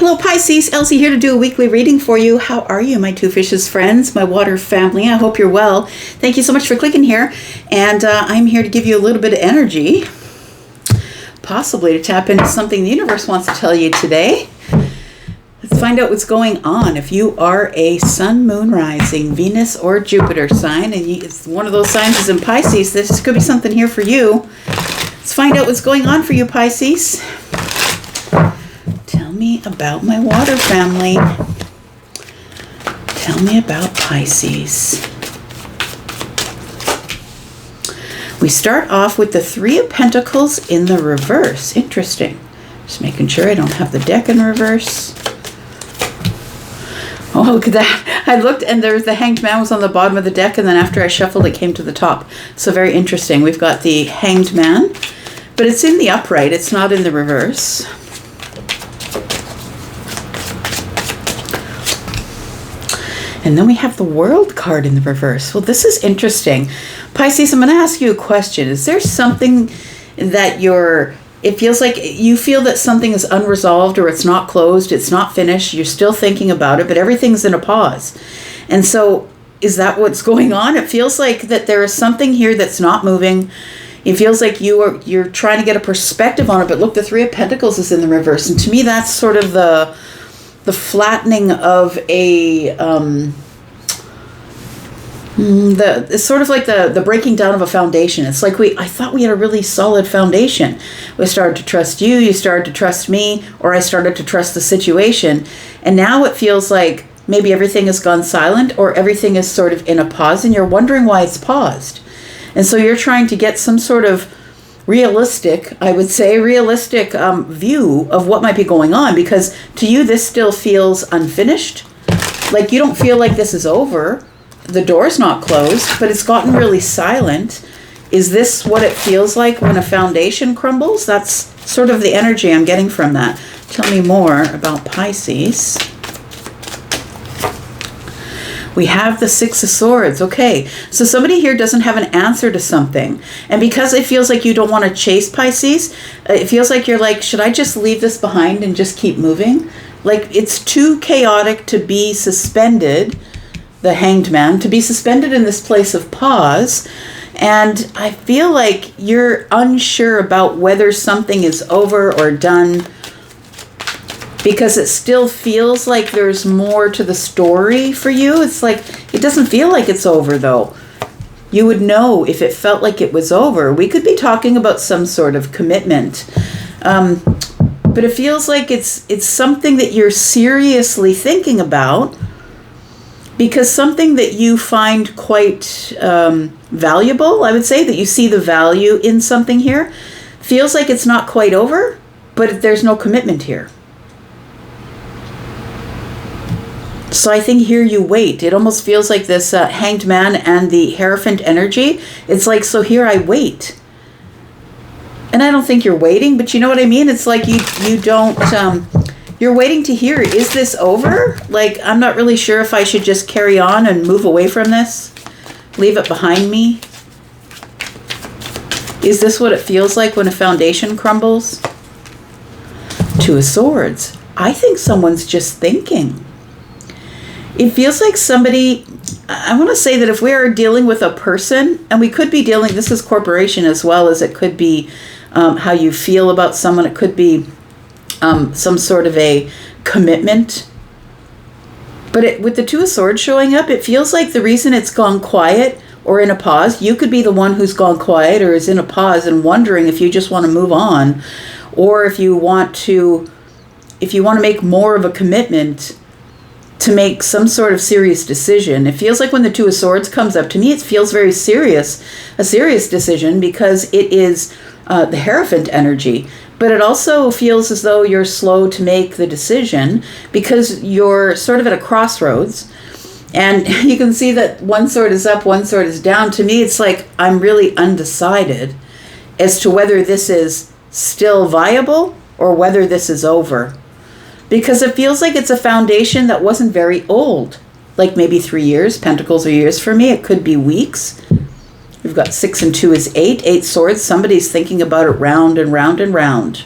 Hello Pisces, Elsie here to do a weekly reading for you. How are you, my two fishes friends, my water family? I hope you're well. Thank you so much for clicking here. And I'm here to give you a little bit of energy, possibly to tap into something the universe wants to tell you today. Let's find out what's going on. If you are a sun, moon, rising, Venus, or Jupiter sign, and it's one of those signs is in Pisces, this could be something here for you. Let's find out what's going on for you, Pisces. Tell me about my water family. Tell me about Pisces. We start off with the Three of Pentacles in the reverse. Interesting. Just making sure I don't have the deck in reverse. Oh, look at that. I looked and there's the Hanged Man was on the bottom of the deck, and then after I shuffled it came to the top. So very interesting. We've got the Hanged Man, but it's in the upright. It's not in the reverse. And then we have the World card in the reverse. Well, this is interesting. Pisces, I'm going to ask you a question. Is there something that it feels like you feel that something is unresolved, or it's not closed, it's not finished, you're still thinking about it, but everything's in a pause. And so is that what's going on? It feels like that there is something here that's not moving. It feels like you're trying to get a perspective on it, but look, the Three of Pentacles is in the reverse. And to me, that's sort of the flattening of it's sort of like the breaking down of a foundation. It's like I thought we had a really solid foundation. We started to trust you, you started to trust me, or I started to trust the situation. And now it feels like maybe everything has gone silent, or everything is sort of in a pause, and you're wondering why it's paused. And so you're trying to get some sort of realistic view of what might be going on, because to you this still feels unfinished. Like you don't feel like this is over. The door's not closed, but it's gotten really silent. Is this what it feels like when a foundation crumbles? That's sort of the energy I'm getting from that. Tell me more about Pisces. We have the Six of Swords. Okay, so somebody here doesn't have an answer to something. And because it feels like you don't want to chase Pisces, it feels like you're like, should I just leave this behind and just keep moving? Like it's too chaotic to be suspended, the Hanged Man, to be suspended in this place of pause. And I feel like you're unsure about whether something is over or done, because it still feels like there's more to the story for you. It's like, it doesn't feel like it's over though. You would know if it felt like it was over. We could be talking about some sort of commitment. But it feels like it's something that you're seriously thinking about, because something that you find quite valuable, I would say, that you see the value in something here, feels like it's not quite over, but there's no commitment here. So I think here you wait. It almost feels like this Hanged Man and the Hierophant energy. It's like, so here I wait. And I don't think you're waiting, but you know what I mean? It's like you don't, you're waiting to hear, is this over? Like, I'm not really sure if I should just carry on and move away from this, leave it behind me. Is this what it feels like when a foundation crumbles? Two of Swords. I think someone's just thinking. It feels like somebody, I want to say that if we are dealing with a person, and we could be dealing, this is corporation as well as it could be how you feel about someone. It could be some sort of a commitment. But with the Two of Swords showing up, it feels like the reason it's gone quiet or in a pause, you could be the one who's gone quiet or is in a pause and wondering if you just want to move on, or if you want to make more of a commitment to make some sort of serious decision. It feels like when the Two of Swords comes up, to me, it feels very serious, a serious decision, because it is the Hierophant energy. But it also feels as though you're slow to make the decision, because you're sort of at a crossroads. And you can see that one sword is up, one sword is down. To me, it's like I'm really undecided as to whether this is still viable or whether this is over. Because it feels like it's a foundation that wasn't very old. Like maybe 3 years. Pentacles are years for me. It could be weeks. We've got 6 and 2 is 8. 8 swords. Somebody's thinking about it round and round and round.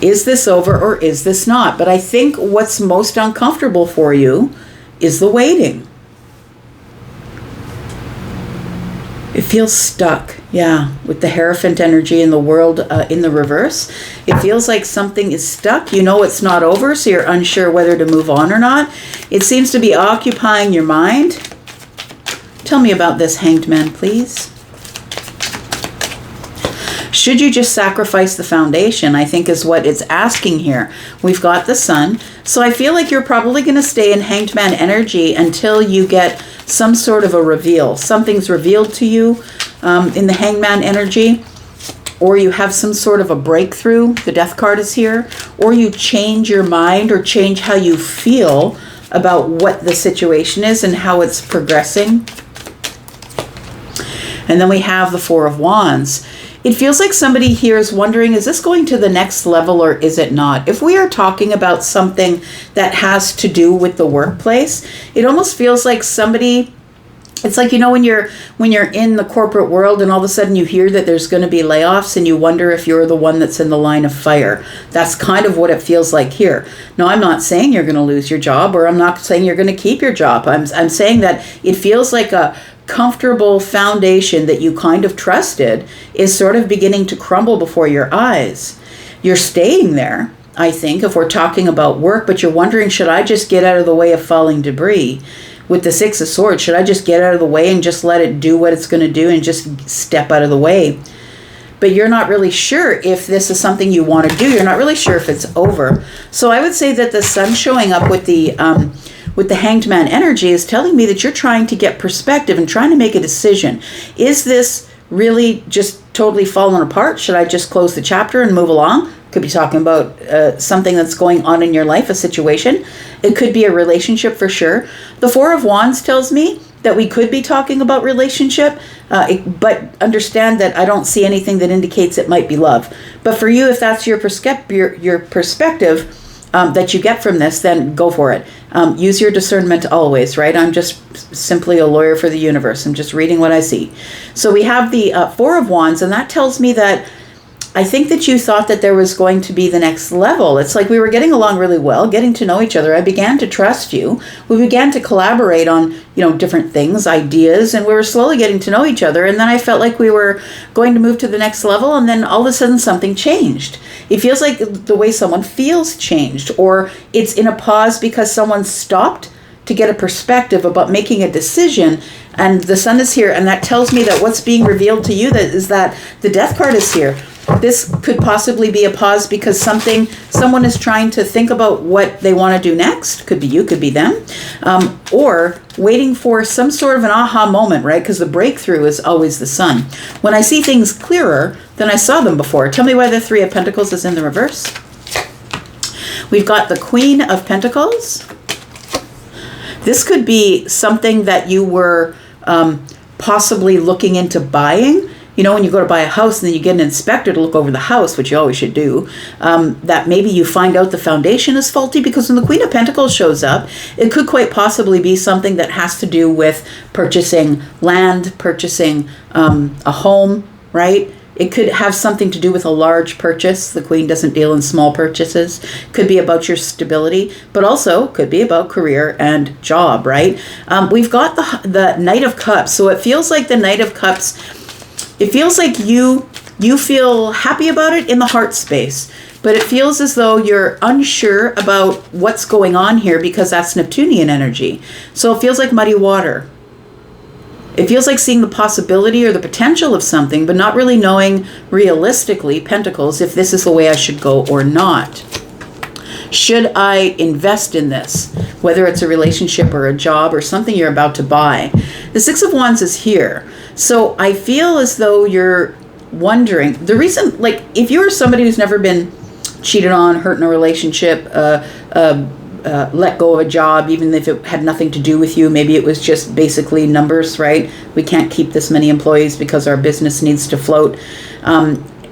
Is this over or is this not? But I think what's most uncomfortable for you is the waiting. It feels stuck, yeah, with the Hierophant energy in the world in the reverse. It feels like something is stuck. You know it's not over, so you're unsure whether to move on or not. It seems to be occupying your mind. Tell me about this, Hanged Man, please. Should you just sacrifice the foundation, I think is what it's asking here. We've got the Sun. So I feel like you're probably going to stay in Hanged Man energy until you get some sort of a reveal. Something's revealed to you in the Hangman energy, or you have some sort of a breakthrough. The Death card is here. Or you change your mind or change how you feel about what the situation is and how it's progressing. And then we have the Four of Wands. It feels like somebody here is wondering, is this going to the next level or is it not? If we are talking about something that has to do with the workplace, it almost feels like somebody, it's like, you know, when you're in the corporate world and all of a sudden you hear that there's going to be layoffs and you wonder if you're the one that's in the line of fire. That's kind of what it feels like here. No, I'm not saying you're going to lose your job, or I'm not saying you're going to keep your job. I'm saying that it feels like a comfortable foundation that you kind of trusted is sort of beginning to crumble before your eyes. You're staying there, I think, if we're talking about work, but you're wondering, should I just get out of the way of falling debris? With the Six of Swords, should I just get out of the way and just let it do what it's going to do and just step out of the way? But you're not really sure if this is something you want to do. You're not really sure if it's over. So I would say that the Sun showing up with the Hanged Man energy is telling me that you're trying to get perspective and trying to make a decision. Is this really just totally fallen apart? Should I just close the chapter and move along? Could be talking about something that's going on in your life, a situation. It could be a relationship for sure. The Four of Wands tells me that we could be talking about relationship, but understand that I don't see anything that indicates it might be love. But for you, if that's your perspective that you get from this, then go for it. Use your discernment always, right? I'm just simply a lawyer for the universe. I'm just reading what I see. So we have the Four of Wands, and that tells me that I think that you thought that there was going to be the next level. It's like we were getting along really well, getting to know each other. I began to trust you. We began to collaborate on, different things, ideas, and we were slowly getting to know each other. And then I felt like we were going to move to the next level, and then all of a sudden something changed. It feels like the way someone feels changed, or it's in a pause because someone stopped to get a perspective about making a decision. And the Sun is here, and that tells me that what's being revealed to you is that the Death card is here. This could possibly be a pause because someone is trying to think about what they want to do next. Could be you, could be them. Or waiting for some sort of an aha moment, right? Because the breakthrough is always the Sun. When I see things clearer than I saw them before. Tell me why the Three of Pentacles is in the reverse. We've got the Queen of Pentacles. This could be something that you were possibly looking into buying. When you go to buy a house and then you get an inspector to look over the house, which you always should do, that maybe you find out the foundation is faulty, because when the Queen of Pentacles shows up, it could quite possibly be something that has to do with purchasing land, purchasing a home, right? It could have something to do with a large purchase. The Queen doesn't deal in small purchases. Could be about your stability, but also could be about career and job, right? We've got the Knight of Cups. So it feels like the Knight of Cups, it feels like you feel happy about it in the heart space, but it feels as though you're unsure about what's going on here because that's Neptunian energy. So it feels like muddy water. It feels like seeing the possibility or the potential of something, but not really knowing realistically, Pentacles, if this is the way I should go or not. Should I invest in this? Whether it's a relationship or a job or something you're about to buy. The Six of Wands is here. So I feel as though you're wondering, the reason, like if you're somebody who's never been cheated on, hurt in a relationship, let go of a job, even if it had nothing to do with you, maybe it was just basically numbers, right? We can't keep this many employees because our business needs to float.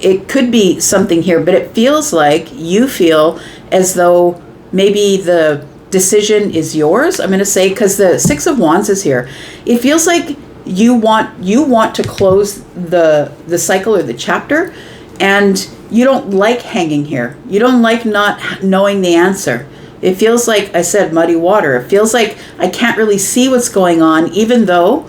It could be something here, but it feels like you feel as though maybe the decision is yours. I'm going to say, because the Six of Wands is here. It feels like you want to close the cycle or the chapter, and you don't like hanging here. You don't like not knowing the answer. It feels like, I said, muddy water. It feels like I can't really see what's going on, even though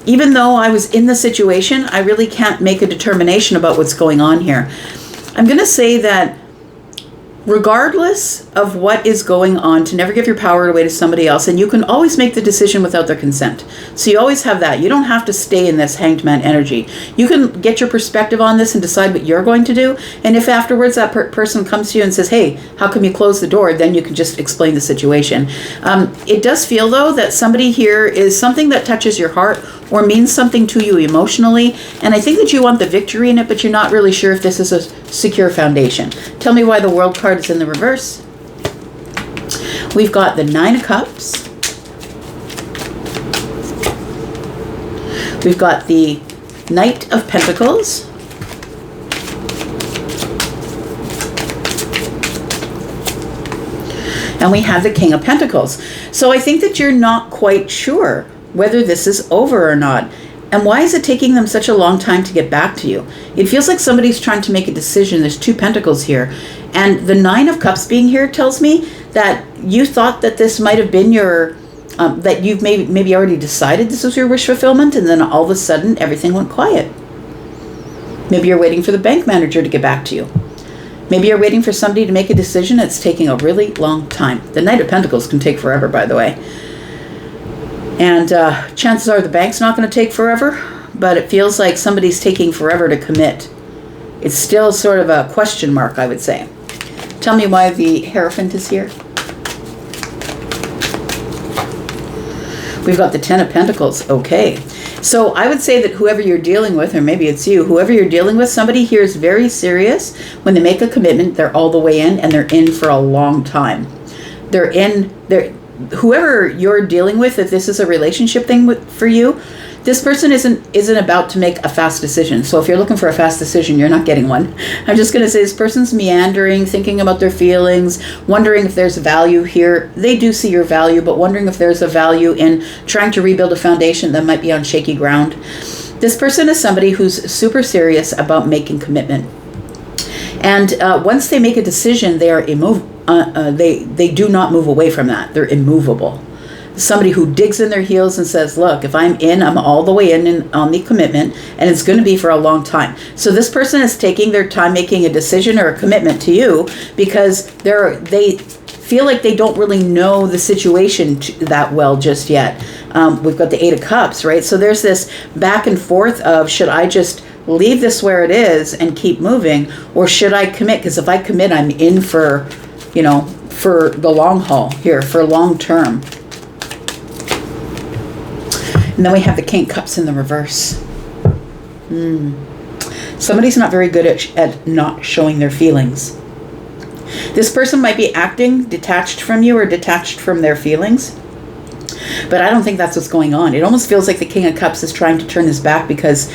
I was in the situation, I really can't make a determination about what's going on here. I'm going to say that regardless of what is going on, to never give your power away to somebody else, and you can always make the decision without their consent. So you always have that. You don't have to stay in this hanged man energy. You can get your perspective on this and decide what you're going to do. And if afterwards that person comes to you and says, hey, how come you closed the door? Then you can just explain the situation. It does feel, though, that somebody here is something that touches your heart or means something to you emotionally. And I think that you want the victory in it, but you're not really sure if this is a secure foundation. Tell me why the World card is in the reverse. We've got the Nine of Cups. We've got the Knight of Pentacles. And we have the King of Pentacles. So I think that you're not quite sure whether this is over or not. And why is it taking them such a long time to get back to you? It feels like somebody's trying to make a decision. There's two pentacles here. And the Nine of Cups being here tells me that you thought that this might have been your, that you've maybe already decided this was your wish fulfillment, and then all of a sudden everything went quiet. Maybe you're waiting for the bank manager to get back to you. Maybe you're waiting for somebody to make a decision that's taking a really long time. The Knight of Pentacles can take forever, by the way. And chances are the bank's not going to take forever, but it feels like somebody's taking forever to commit. It's still sort of a question mark, I would say. Tell me why the Hierophant is here. We've got the Ten of Pentacles. Okay. So I would say that whoever you're dealing with, or maybe it's you, whoever you're dealing with, somebody here is very serious. When they make a commitment, they're all the way in, and they're in for a long time. Whoever you're dealing with, if this is a relationship thing for you, this person isn't about to make a fast decision. So if you're looking for a fast decision, you're not getting one. I'm just going to say this person's meandering, thinking about their feelings, wondering if there's value here. They do see your value, but wondering if there's a value in trying to rebuild a foundation that might be on shaky ground. This person is somebody who's super serious about making commitment. And once they make a decision, they are immovable. They do not move away from that. They're immovable. Somebody who digs in their heels and says, look, if I'm in, I'm all the way in on the commitment, and it's going to be for a long time. So this person is taking their time making a decision or a commitment to you because they feel like they don't really know the situation that well just yet. We've got the Eight of Cups, right? So there's this back and forth of, should I just leave this where it is and keep moving, or should I commit? Because if I commit, I'm in for the long haul here, for long term. And then we have the King of Cups in the reverse. Somebody's not very good at not showing their feelings. This person might be acting detached from you or detached from their feelings, but I don't think that's what's going on. It almost feels like the King of Cups is trying to turn his back because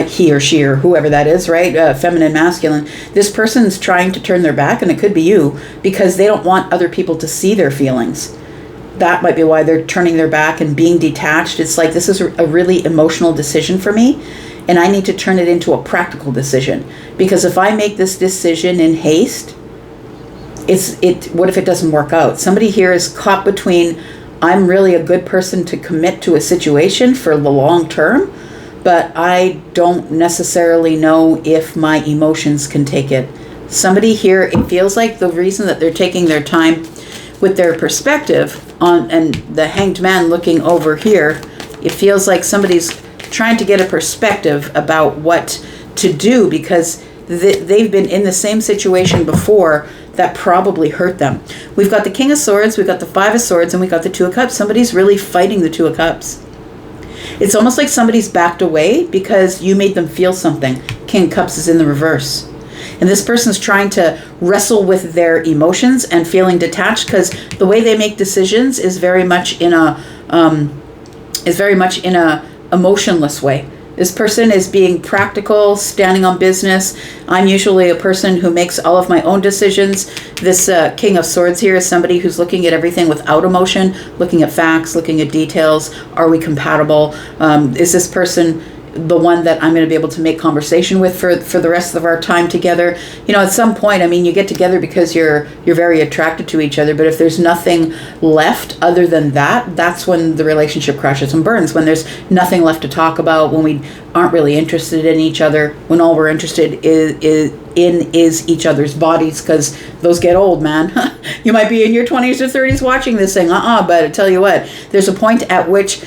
he or she or whoever that is, right? Feminine, masculine. This person's trying to turn their back, and it could be you, because they don't want other people to see their feelings. That might be why they're turning their back and being detached. It's like, this is a really emotional decision for me, and I need to turn it into a practical decision. Because if I make this decision in haste, what if it doesn't work out? Somebody here is caught between, I'm really a good person to commit to a situation for the long term, but I don't necessarily know if my emotions can take it. Somebody here, it feels like the reason that they're taking their time with their perspective on, and the Hanged Man looking over here, it feels like somebody's trying to get a perspective about what to do, because they've been in the same situation before that probably hurt them. We've got the King of Swords, we've got the Five of Swords, and we've got the Two of Cups. Somebody's really fighting the Two of Cups. It's almost like somebody's backed away because you made them feel something. King of Cups is in the reverse. And this person's trying to wrestle with their emotions and feeling detached, because the way they make decisions is very much in a emotionless way. This person is being practical, standing on business. I'm usually a person who makes all of my own decisions. This King of Swords here is somebody who's looking at everything without emotion, looking at facts, looking at details. Are we compatible? Is this person the one that I'm going to be able to make conversation with for the rest of our time together. You know, at some point, I mean, you get together because you're very attracted to each other, but if there's nothing left other than that, that's when the relationship crashes and burns, when there's nothing left to talk about, when we aren't really interested in each other, when all we're interested is each other's bodies, because those get old, man. You might be in your 20s or 30s watching this thing, but I tell you what, there's a point at which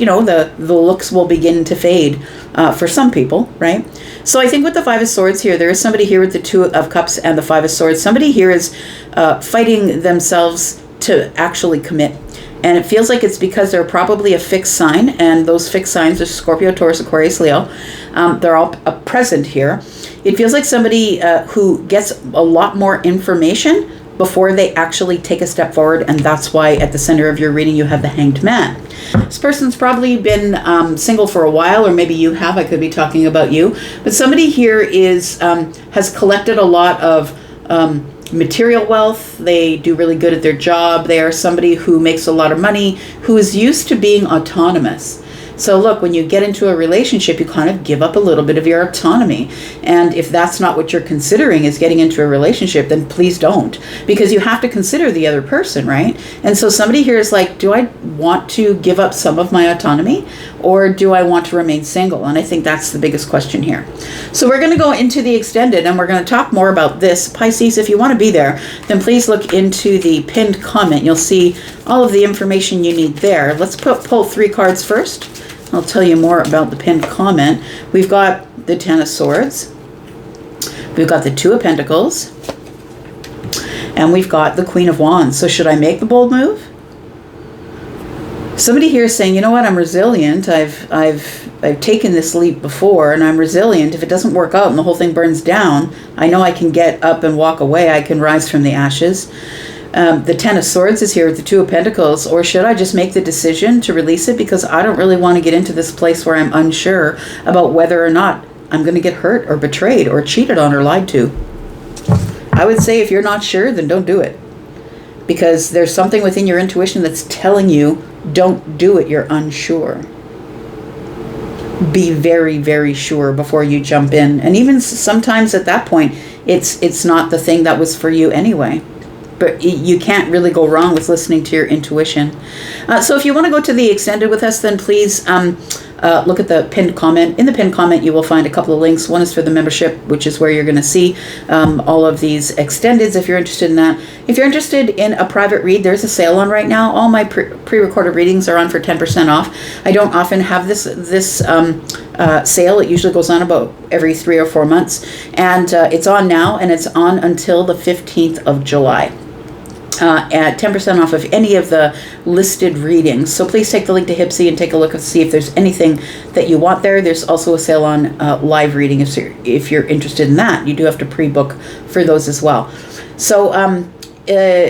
you know, the looks will begin to fade for some people, right? So I think with the Five of Swords here, there is somebody here with the Two of Cups and the Five of Swords. Somebody here is fighting themselves to actually commit. And it feels like it's because they're probably a fixed sign, and those fixed signs are Scorpio, Taurus, Aquarius, Leo. They're all present here. It feels like somebody who gets a lot more information before they actually take a step forward, and that's why at the center of your reading you have the Hanged Man. This person's probably been single for a while, or maybe you have. I could be talking about you. But somebody here has collected a lot of material wealth. They do really good at their job. They are somebody who makes a lot of money, who is used to being autonomous. So look, when you get into a relationship, you kind of give up a little bit of your autonomy. And if that's not what you're considering is getting into a relationship, then please don't. Because you have to consider the other person, right? And so somebody here is like, do I want to give up some of my autonomy, or do I want to remain single? And I think that's the biggest question here. So we're going to go into the extended, and we're going to talk more about this. Pisces, if you want to be there, then please look into the pinned comment. You'll see all of the information you need there. Let's pull 3 cards first. I'll tell you more about the pinned comment. We've got the Ten of Swords. We've got the Two of Pentacles. And we've got the Queen of Wands. So should I make the bold move? Somebody here is saying, you know what, I'm resilient. I've taken this leap before, and I'm resilient. If it doesn't work out and the whole thing burns down, I know I can get up and walk away. I can rise from the ashes. The Ten of Swords is here with the Two of Pentacles. Or should I just make the decision to release it, because I don't really want to get into this place where I'm unsure about whether or not I'm going to get hurt or betrayed or cheated on or lied to. I would say if you're not sure, then don't do it, because there's something within your intuition that's telling you don't do it. You're unsure. Be very, very sure before you jump in. And even sometimes at that point, it's not the thing that was for you anyway. But you can't really go wrong with listening to your intuition. So if you want to go to the extended with us, then please look at the pinned comment. In the pinned comment, you will find a couple of links. One is for the membership, which is where you're going to see all of these extendeds if you're interested in that. If you're interested in a private read, there's a sale on right now. All my pre-recorded readings are on for 10% off. I don't often have this sale. It usually goes on about every 3 or 4 months. And it's on now, and it's on until the 15th of July. At 10% off of any of the listed readings. So please take the link to Hypsee and take a look and see if there's anything that you want there. There's also a sale on live reading if you're interested in that. You do have to pre-book for those as well. So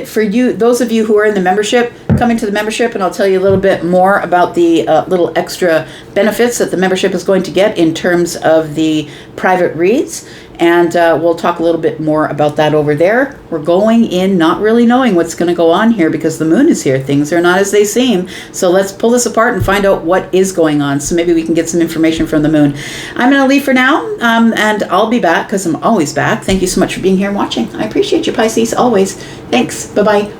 for you, those of you who are in the membership, come into the membership, and I'll tell you a little bit more about the little extra benefits that the membership is going to get in terms of the private reads. And we'll talk a little bit more about that over there. We're going in not really knowing what's going to go on here because the moon is here. Things are not as they seem. So let's pull this apart and find out what is going on. So maybe we can get some information from the moon. I'm going to leave for now, and I'll be back because I'm always back. Thank you so much for being here and watching. I appreciate you, Pisces, always. Thanks. Bye-bye.